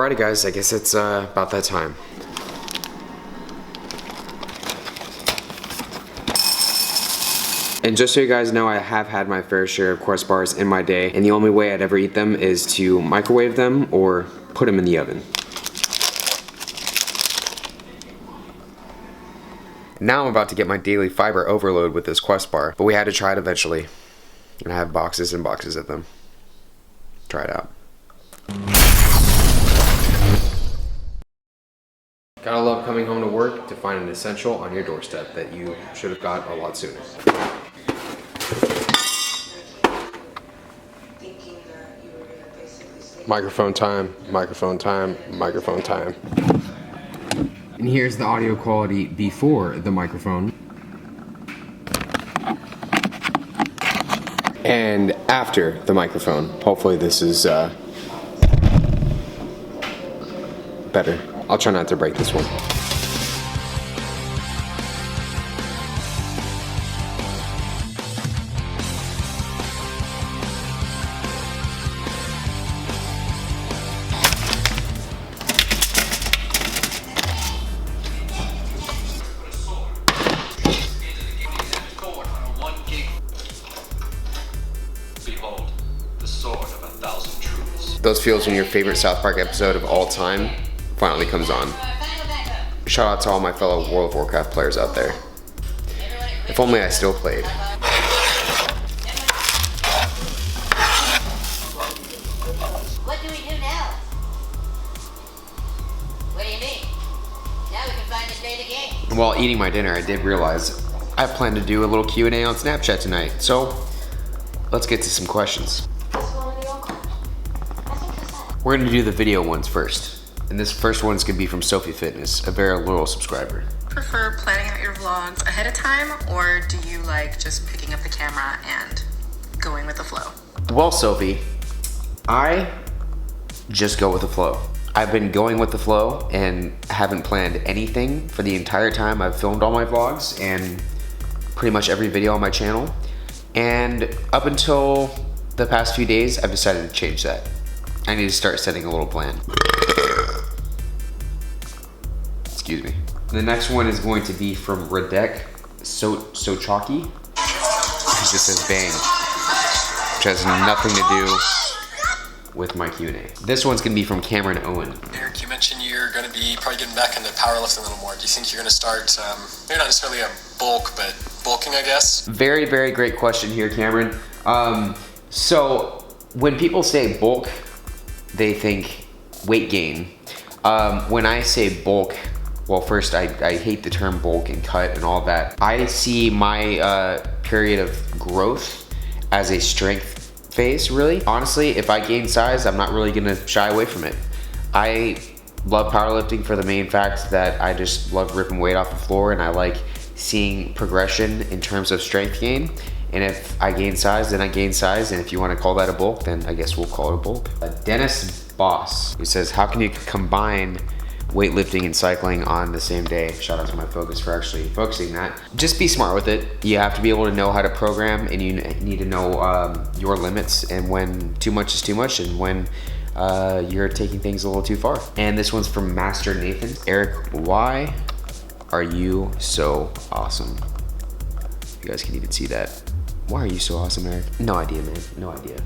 Alrighty guys, I guess it's about that time. And just so you guys know, I have had my fair share of Quest bars in my day, and the only way I'd ever eat them is to microwave them or put them in the oven. Now I'm about to get my daily fiber overload with this Quest bar, but we had to try it eventually. And I have boxes and boxes of them. Try it out. Gotta love coming home to work to find an essential on your doorstep that you should have got a lot sooner. Microphone time, microphone time, microphone time. And here's the audio quality before the microphone. And after the microphone. Hopefully this is better. I'll try not to break this one. Behold, the sword of 1,000 truths. Those feels when your favorite South Park episode of all time finally comes on. Shout out to all my fellow World of Warcraft players out there. If only I still played. What do we do now? What do you mean? Now we can find the data game. While eating my dinner, I did realize I plan to do a little Q&A on Snapchat tonight. So let's get to some questions. We're gonna do the video ones first. And this first one's gonna be from Sophie Fitness, a very loyal subscriber. Prefer planning out your vlogs ahead of time, or do you like just picking up the camera and going with the flow? Well, Sophie, I just go with the flow. I've been going with the flow and haven't planned anything for the entire time I've filmed all my vlogs and pretty much every video on my channel. And up until the past few days, I've decided to change that. I need to start setting a little plan. Excuse me. The next one is going to be from Radek Sochaki. It just says bang, which has nothing to do with my Q&A. This one's gonna be from Cameron Owen. Erik, you mentioned you're gonna be probably getting back into powerlifting a little more. Do you think you're gonna start, maybe not necessarily a bulk, but bulking, I guess? Very, very great question here, Cameron. So when people say bulk, they think weight gain. When I say bulk, well, first, I hate the term bulk and cut and all that. I see my period of growth as a strength phase, really. Honestly, if I gain size, I'm not really gonna shy away from it. I love powerlifting for the main fact that I just love ripping weight off the floor, and I like seeing progression in terms of strength gain. And if I gain size, then I gain size. And if you want to call that a bulk, then I guess we'll call it a bulk. Dennis Boss, who says, how can you combine weightlifting and cycling on the same day? Shout out to my focus for actually focusing that. Just be smart with it. You have to be able to know how to program, and you need to know your limits and when too much is too much and when you're taking things a little too far. And this one's from Master Nathan. Erik, why are you so awesome? You guys can even see that. Why are you so awesome, Erik? No idea, man. No idea.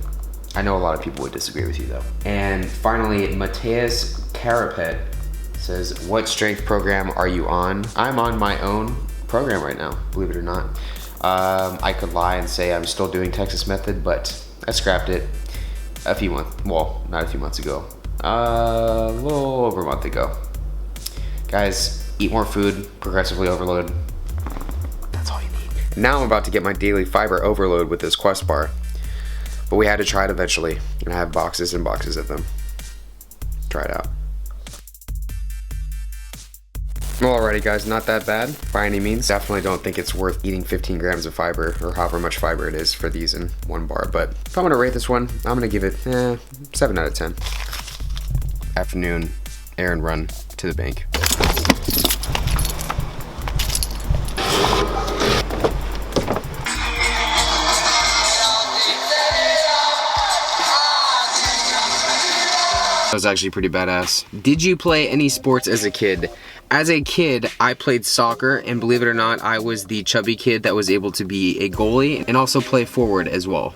I know a lot of people would disagree with you, though. And finally, Mateus Carapet says, what strength program are you on? I'm on my own program right now, believe it or not. I could lie and say I'm still doing Texas Method, but I scrapped it a few months, well, not a few months ago. A little over a month ago. Guys, eat more food, progressively overload. That's all you need. Now I'm about to get my daily fiber overload with this Quest bar, but we had to try it eventually, and I have boxes and boxes of them. Try it out. Alrighty guys, not that bad by any means. Definitely don't think it's worth eating 15 grams of fiber or however much fiber it is for these in one bar, but if I'm gonna rate this one, I'm gonna give it 7 out of 10. Afternoon errand run to the bank. That was actually pretty badass. Did you play any sports as a kid? As a kid, I played soccer, and believe it or not, I was the chubby kid that was able to be a goalie and also play forward as well.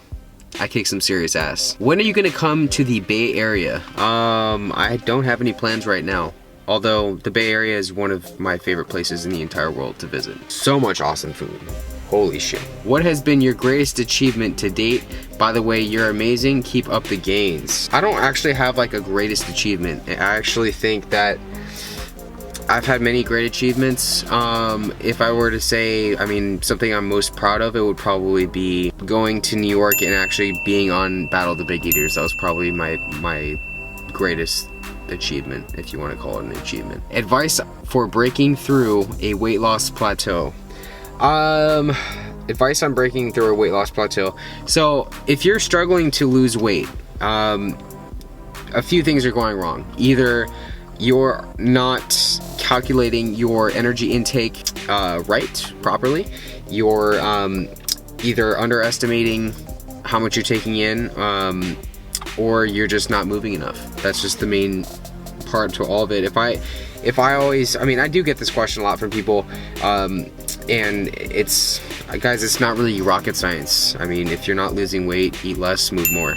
I kick some serious ass. When are you gonna come to the Bay Area? I don't have any plans right now. Although the Bay Area is one of my favorite places in the entire world to visit. So much awesome food. Holy shit. What has been your greatest achievement to date? By the way, you're amazing. Keep up the gains. I don't actually have like a greatest achievement. I actually think that I've had many great achievements. If I were to say, I mean, something I'm most proud of, it would probably be going to New York and actually being on Battle of the Big Eaters. That was probably my greatest achievement, if you want to call it an achievement. Advice for breaking through a weight loss plateau. Advice on breaking through a weight loss plateau. So if you're struggling to lose weight, a few things are going wrong. Either you're not calculating your energy intake properly. You're either underestimating how much you're taking in, or you're just not moving enough. That's just the main part to all of it. If I always, I mean, I do get this question a lot from people, and it's, guys, it's not really rocket science. I mean, if you're not losing weight, eat less, move more.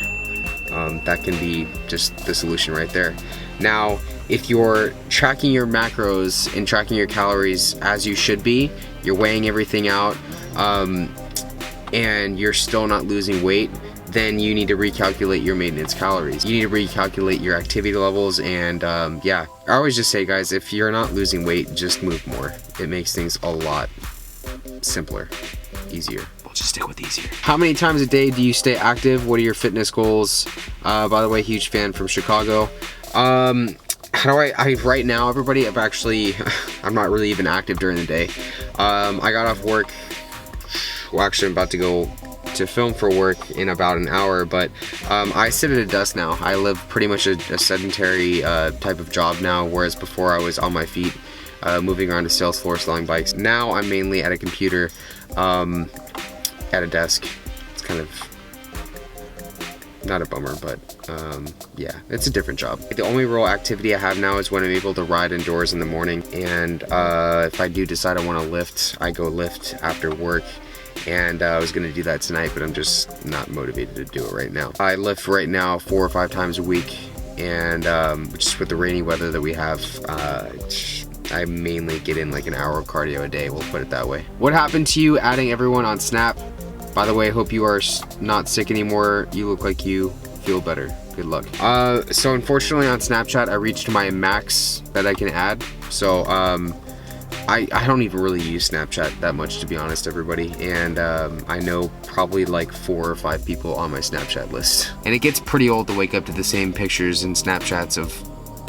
That can be just the solution right there. Now, if you're tracking your macros and tracking your calories as you should be, you're weighing everything out, and you're still not losing weight, then you need to recalculate your maintenance calories. You need to recalculate your activity levels, and yeah, I always just say, guys, if you're not losing weight, just move more. It makes things a lot simpler, easier. We'll just stick with easier. How many times a day do you stay active? What are your fitness goals? By the way, huge fan from Chicago. How do I right now, everybody, I'm not really even active during the day. I got off work, well, actually I'm about to go to film for work in about an hour, but I sit at a desk now. I live pretty much a sedentary type of job now, whereas before I was on my feet, moving around a sales floor selling bikes. Now I'm mainly at a computer, at a desk. It's kind of not a bummer, but yeah, it's a different job. The only real activity I have now is when I'm able to ride indoors in the morning, and if I do decide I want to lift, I go lift after work. And I was gonna do that tonight, but I'm just not motivated to do it right now. I lift right now 4 or 5 times a week, and just with the rainy weather that we have, I mainly get in like an hour of cardio a day, we'll put it that way. What happened to you adding everyone on Snap? By the way, hope you are not sick anymore. You look like you feel better. Good luck. So unfortunately on Snapchat, I reached my max that I can add. So I don't even really use Snapchat that much, to be honest, everybody. And I know probably like 4 or 5 people on my Snapchat list. And it gets pretty old to wake up to the same pictures and Snapchats of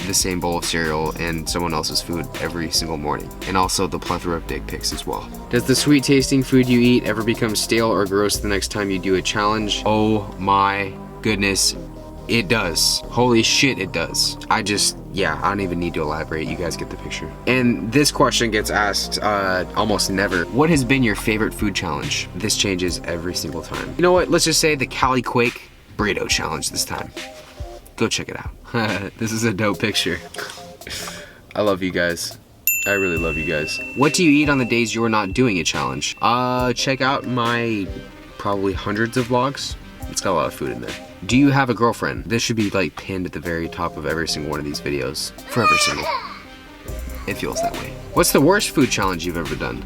the same bowl of cereal and someone else's food every single morning. And also the plethora of dick pics as well. Does the sweet tasting food you eat ever become stale or gross the next time you do a challenge? Oh my goodness, it does. Holy shit, it does. Yeah, I don't even need to elaborate. You guys get the picture. And this question gets asked almost never. What has been your favorite food challenge? This changes every single time. You know what? Let's just say the Cali Quake Burrito Challenge this time. Go check it out. This is a dope picture. I love you guys. I really love you guys. What do you eat on the days you're not doing a challenge? Check out my probably hundreds of vlogs. It's got a lot of food in there. Do you have a girlfriend? This should be like pinned at the very top of every single one of these videos. For every single. It feels that way. What's the worst food challenge you've ever done?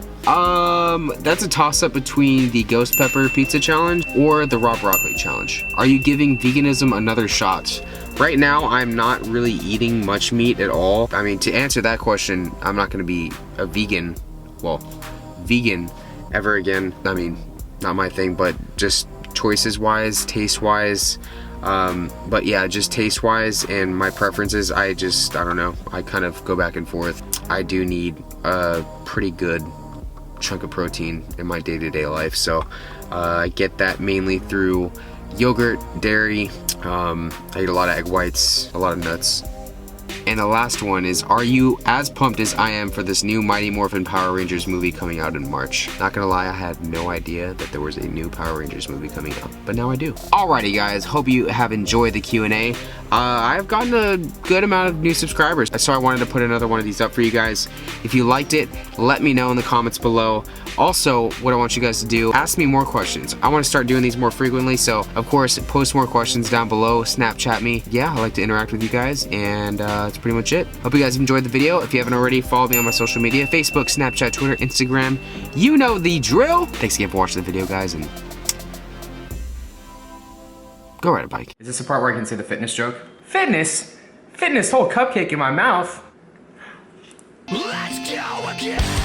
That's a toss-up between the Ghost Pepper Pizza Challenge or the Raw Broccoli Challenge. Are you giving veganism another shot? Right now, I'm not really eating much meat at all. I mean, to answer that question, I'm not gonna be a vegan, well, vegan ever again. I mean, not my thing, but just choices wise, taste wise, but yeah, just taste wise and my preferences, I don't know, I kind of go back and forth. I do need a pretty good chunk of protein in my day-to-day life, so I get that mainly through yogurt, dairy, I eat a lot of egg whites, a lot of nuts, And the last one is, are you as pumped as I am for this new Mighty Morphin Power Rangers movie coming out in March? Not gonna lie, I had no idea that there was a new Power Rangers movie coming out, but now I do. Alrighty guys, hope you have enjoyed the Q&A. I've gotten a good amount of new subscribers, so I wanted to put another one of these up for you guys. If you liked it, let me know in the comments below. Also, what I want you guys to do, ask me more questions. I want to start doing these more frequently, so of course, post more questions down below, Snapchat me. Yeah, I like to interact with you guys, and that's pretty much it. Hope you guys enjoyed the video. If you haven't already, follow me on my social media, Facebook, Snapchat, Twitter, Instagram. You know the drill. Thanks again for watching the video, guys, and go ride a bike. Is this the part where I can say the fitness joke? Fitness? Fitness, whole cupcake in my mouth. Let's go again!